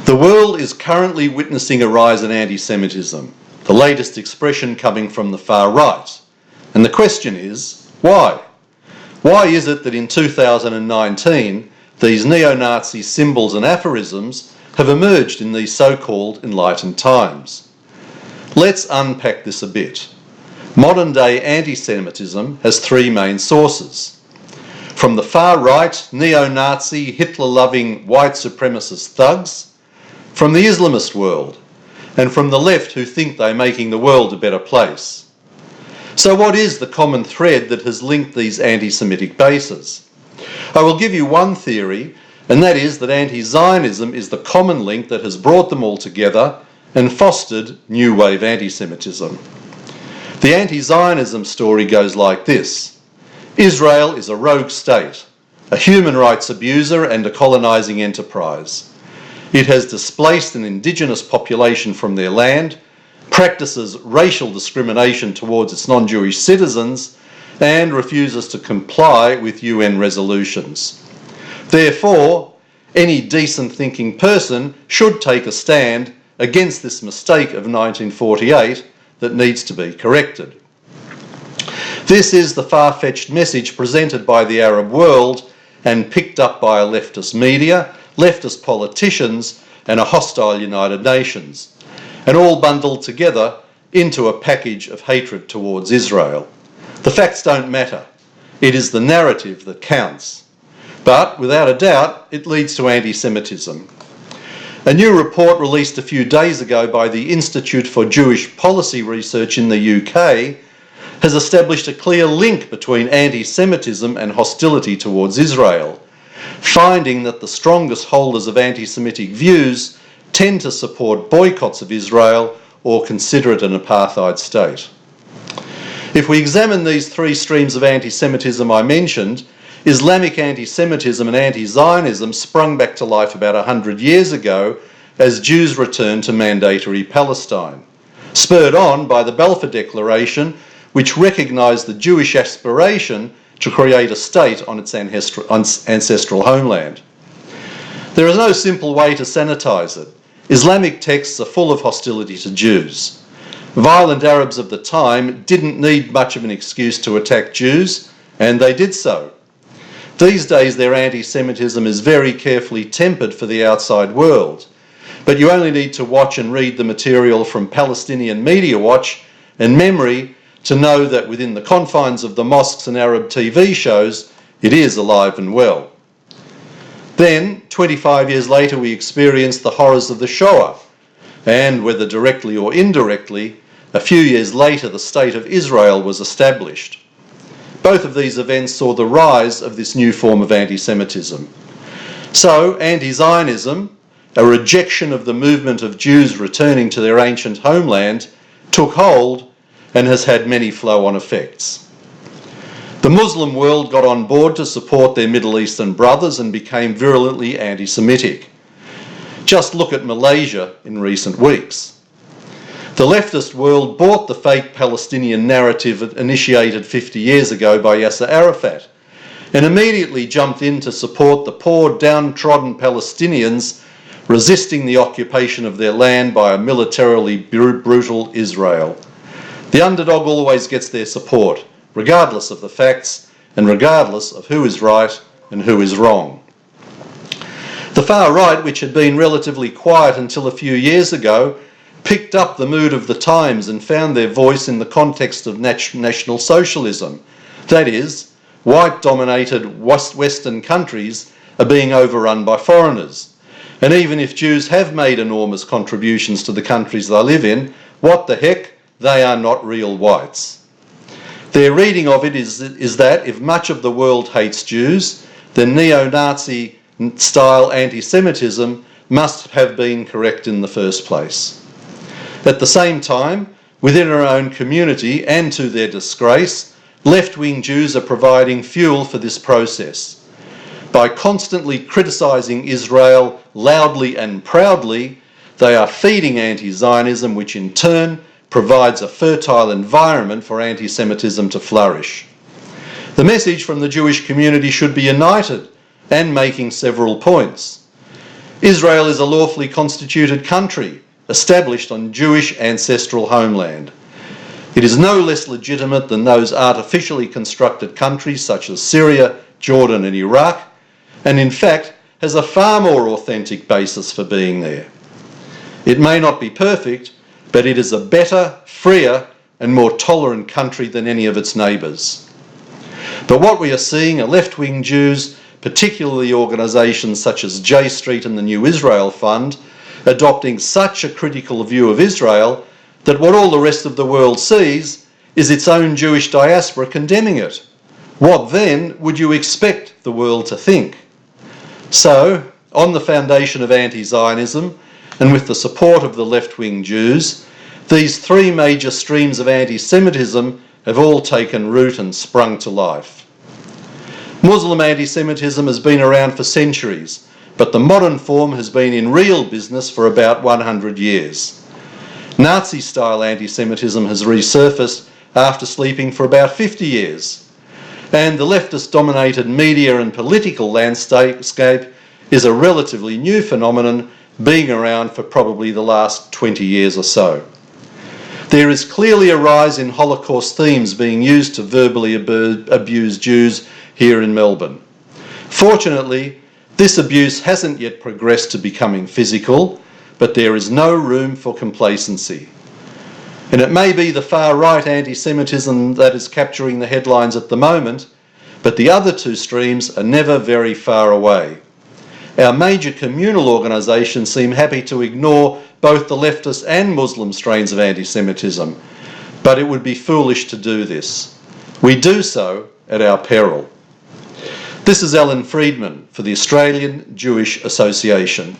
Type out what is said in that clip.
The world is currently witnessing a rise in anti-Semitism, the latest expression coming from the far right. And the question is, why? Why is it that in 2019 these neo-Nazi symbols and aphorisms have emerged in these so-called enlightened times? Let's unpack this a bit. Modern-day anti-Semitism has three main sources. From the far right, neo-Nazi, Hitler-loving white supremacist thugs, from the Islamist world, and from the left who think they're making the world a better place. So what is the common thread that has linked these anti-Semitic bases? I will give you one theory, and that is that anti-Zionism is the common link that has brought them all together and fostered new wave anti-Semitism. The anti-Zionism story goes like this. Israel is a rogue state, a human rights abuser and a colonising enterprise. It has displaced an indigenous population from their land, practices racial discrimination towards its non-Jewish citizens, and refuses to comply with UN resolutions. Therefore, any decent thinking person should take a stand against this mistake of 1948 that needs to be corrected. This is the far-fetched message presented by the Arab world and picked up by a leftist media, leftist politicians and a hostile United Nations, and all bundled together into a package of hatred towards Israel. The facts don't matter. It is the narrative that counts. But without a doubt, it leads to anti-Semitism. A new report released a few days ago by the Institute for Jewish Policy Research in the UK has established a clear link between anti-Semitism and hostility towards Israel, finding that the strongest holders of anti-Semitic views tend to support boycotts of Israel or consider it an apartheid state. If we examine these three streams of anti-Semitism I mentioned, Islamic anti-Semitism and anti-Zionism sprung back to life about 100 years ago as Jews returned to mandatory Palestine, spurred on by the Balfour Declaration, which recognised the Jewish aspiration to create a state on its ancestral homeland. There is no simple way to sanitise it. Islamic texts are full of hostility to Jews. Violent Arabs of the time didn't need much of an excuse to attack Jews, and they did so. These days their anti-Semitism is very carefully tempered for the outside world, but you only need to watch and read the material from Palestinian Media Watch and Memory to know that within the confines of the mosques and Arab TV shows, it is alive and well. Then, 25 years later, we experienced the horrors of the Shoah, and whether directly or indirectly, a few years later the State of Israel was established. Both of these events saw the rise of this new form of anti-Semitism. So, anti-Zionism, a rejection of the movement of Jews returning to their ancient homeland, took hold and has had many flow-on effects. The Muslim world got on board to support their Middle Eastern brothers and became virulently anti-Semitic. Just look at Malaysia in recent weeks. The leftist world bought the fake Palestinian narrative initiated 50 years ago by Yasser Arafat and immediately jumped in to support the poor, downtrodden Palestinians resisting the occupation of their land by a militarily brutal Israel. The underdog always gets their support, regardless of the facts and regardless of who is right and who is wrong. The far right, which had been relatively quiet until a few years ago, picked up the mood of the times and found their voice in the context of National Socialism. That is, white-dominated Western countries are being overrun by foreigners. And even if Jews have made enormous contributions to the countries they live in, what the heck? They are not real whites. Their reading of it is that if much of the world hates Jews, then neo-Nazi style anti-Semitism must have been correct in the first place. At the same time, within our own community and to their disgrace, left-wing Jews are providing fuel for this process. By constantly criticising Israel loudly and proudly, they are feeding anti-Zionism, which in turn provides a fertile environment for anti-Semitism to flourish. The message from the Jewish community should be united and making several points. Israel is a lawfully constituted country established on Jewish ancestral homeland. It is no less legitimate than those artificially constructed countries such as Syria, Jordan and Iraq, and in fact has a far more authentic basis for being there. It may not be perfect, but it is a better, freer and more tolerant country than any of its neighbours. But what we are seeing are left-wing Jews, particularly organisations such as J Street and the New Israel Fund, adopting such a critical view of Israel that what all the rest of the world sees is its own Jewish diaspora condemning it. What then would you expect the world to think? So, on the foundation of anti-Zionism and with the support of the left-wing Jews, these three major streams of anti-Semitism have all taken root and sprung to life. Muslim anti-Semitism has been around for centuries, but the modern form has been in real business for about 100 years. Nazi-style anti-Semitism has resurfaced after sleeping for about 50 years. And the leftist-dominated media and political landscape is a relatively new phenomenon, being around for probably the last 20 years or so. There is clearly a rise in Holocaust themes being used to verbally abuse Jews here in Melbourne. Fortunately, this abuse hasn't yet progressed to becoming physical, but there is no room for complacency. And it may be the far-right anti-Semitism that is capturing the headlines at the moment, but the other two streams are never very far away. Our major communal organisations seem happy to ignore both the leftist and Muslim strains of anti-Semitism, but it would be foolish to do this. We do so at our peril. This is Alan Friedman for the Australian Jewish Association.